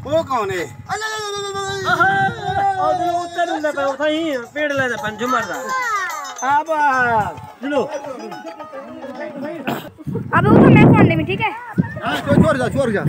वो कौन है? पेड़ लेना पंचुमर अब चलो अब वो तो मैं कौन में ठीक है। छोड़ जा